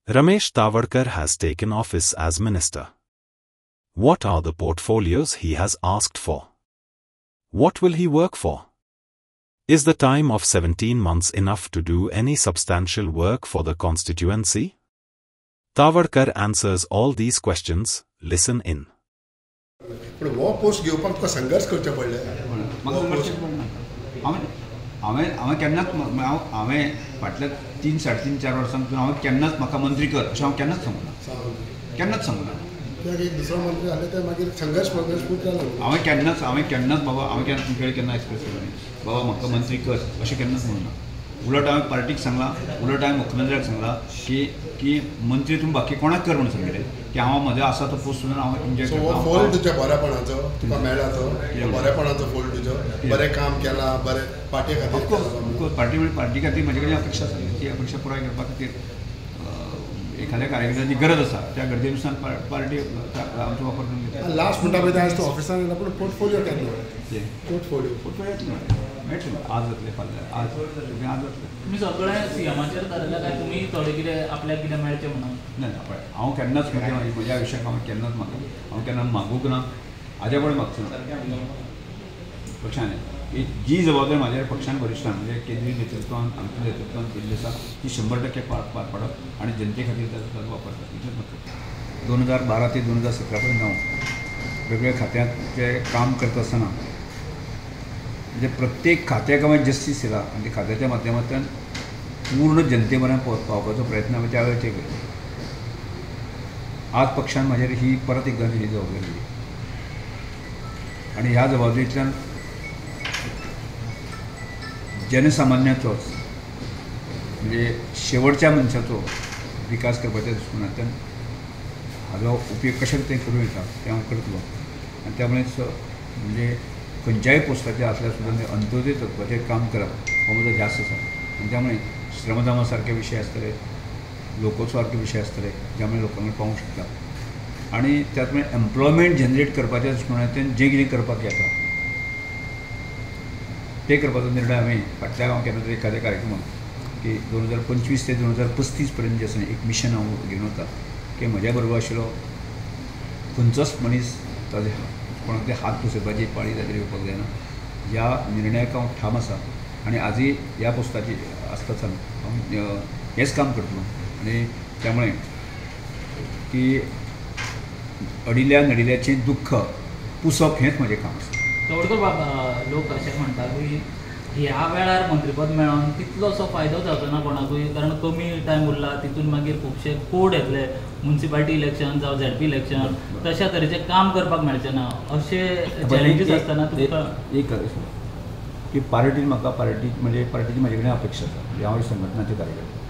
Ramesh Tawardkar has taken office as minister. What are the portfolios he has asked for? What will he work for? Is the time of 17 months enough to do any substantial work for the constituency? Tawardkar answers all these questions. Listen in. पण वो post घेवपाक तुका संघर्ष करचें पडलें. हांवें केन्नाच हांवें फाटल्या 3-3.5 वर्सांतून हांवें केन्नाच म्हाका मंत्री कर अशें हांव केन्नाच सांगूना. एक दुसरो मंत्री जाले ते मागीर संघर्ष खूब जालो. हांवें केन्नाच बाबा हांवें तुमचे केन्ना एक्सप्रेस केलो न्ही बाबा म्हाका मंत्री कर अशें केन्नाच म्हणूना. उलट हांवें पार्टीक सांगलां, उलट हांवें मुख्यमंत्र्याक सांगलां की मंत्री तूं बाकी कोणाक कर म्हणून सांगलें की हांव म्हजो आसा तो पोस्ट सोडून हांव एन्जॉय करता. फोल तुज्या बरेपणाचो तुका मेळ्ळा तो बरेपणाचो फोल तुजो बरें काम केलां बरें पार्टी खातीर. पार्टी खातीर म्हजे कडेन अपेक्षा आसली ती अपेक्षा पुराय करपा खातीर एखाद्या कार्यकर्त्याची गरज आसा त्या गरजेनुसार पार्टी आमचो वापर करून घेता. लास्ट म्हणटा पळय आज तूं ऑफिसान येयला पूण पोर्टफोलियो केन्ना पोर्टफोलियो मेळटलो आज जातले फाल्यां आज जातले. तुमी सगळें सीएमाचेर थारयला काय तुमी थोडें कितें आपल्याक कितें मेळचें म्हणून? ना पळय हांव केन्नाच म्हज्या आयुश्याक हांव केन्ना मागूंक ना हाज्या कडेन मागचो ना. पक्षान जी जबाबदारी म्हाज्या पक्षान वरिश्ठान म्हणजे केंद्रीय नेतृत्वान आमच्या नेतृत्वान दिल्ली आसा ती 100% पार पाडप आनी जनते खातीर ताचो वापर करप. 2012 ते 2017 पर्यंत हांव वेगवेगळ्या खात्यांचे काम करता आसतना म्हणजे प्रत्येक खात्याक हांवें जस्टीस दिला आनी त्या खात्याच्या माध्यमांतल्यान पूर्ण जनते पर्यंत पावपाचो प्रयत्न हांवें त्या वेळाचेर केलो. आज पक्षान म्हाजेर ही परत एकदा ही जबाबदारी दिली आनी ह्या जबाबदारींतल्यान जनसामान्याचोच म्हणजे शेवटच्या मनशाचो विकास करपाच्या दृश्टिकोनांतल्यान हाजो उपयोग कशे तरेन करूं येता तें हांव करतलो. आनी त्या मुळेच म्हणजे खंयच्याय पोस्टाचेर आसल्यार सुद्दां तें अंत्योदय तत्वाचेर काम करप हो म्हजो ध्यास आसा. आनी त्यामुळे श्रमदामा सारके विशय आसतले, लोकोत्सव सारके विशय आसतले ज्यामुळे लोकांक पावूंक शकता आनी त्याच मुळे एम्प्लॉयमेंट जनरेट करपाच्या दृश्टिकोनांतल्यान जें कितें करपाक येता ते करपाचो निर्णय हांवें फाटल्या हांव केन्ना तरी एखाद्या कार्यक्रमाक की 2025 ते 2035 पर्यंत जे आसा एक मिशन हांव घेवन वता की म्हज्या बरोबर आशिल्लो खंयचोच मनीस ताजे कोणाक ते हात पुसोवपाची पाळी ताजेर येवपाक जायना. ह्या निर्णयाक हांव ठाम आसा आनी आजूय ह्या पोस्टाची आसतना हांव हेंच काम करतलो. आनी त्यामुळे की अडिल्ल्या नडिल्ल्याचें दुख्ख पुसप हेंच म्हजें काम आसा. तवडकर बाबा लोक अशें म्हणटा की ह्या वेळार मंत्रीपद मेळोन तितलोसो फायदो जावचो ना कोणाकूय कारण कमी टायम उरला तितून मागीर खुबशे कोड येतले म्युनिसिपालिटी इलेक्शन जावं झेडपी इलेक्शन तशा तरेचें काम करपाक मेळचें ना अशें चॅलेंजीस आसतना तुमकां एक की पार्टीन म्हाका म्हणजे पार्टीची म्हाजे कडेन अपेक्षा आसा म्हणजे हांव संघटनाचे कार्यकर्ते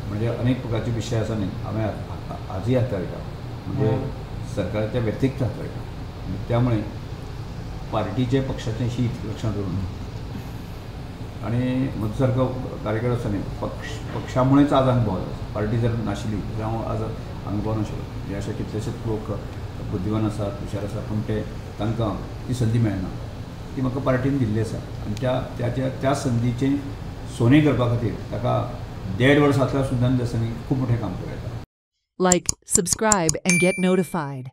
म्हणजे अनेक प्रकारचे विशय आसा न्ही हांवें आजूय हाताळटा म्हणजे सरकाराच्या व्यतिरिक्त हाताळटा. त्यामुळे पार्टीचे पक्षाचें शीत लक्षात दवरून आनी म्हजो सारको कार्यकर्तो आसा न्ही पक्षामुळेच आज अनुभव पार्टी जर नाशिल्ली जाल्यार हांव आज अनुभव नाशिल्लो. म्हणजे अशे कितलेशेच लोक बुद्धिवान आसात हुशार आसात पूण तांकां ती संदी मेळना ती म्हाका पार्टीन दिल्ली आसा आनी त्या संदीचें सोने करपा खातीर ताका 1.5 वर्सांतल्या सुद्दां दिसांनी खूब मोठें काम करता. Like, subscribe and get notified.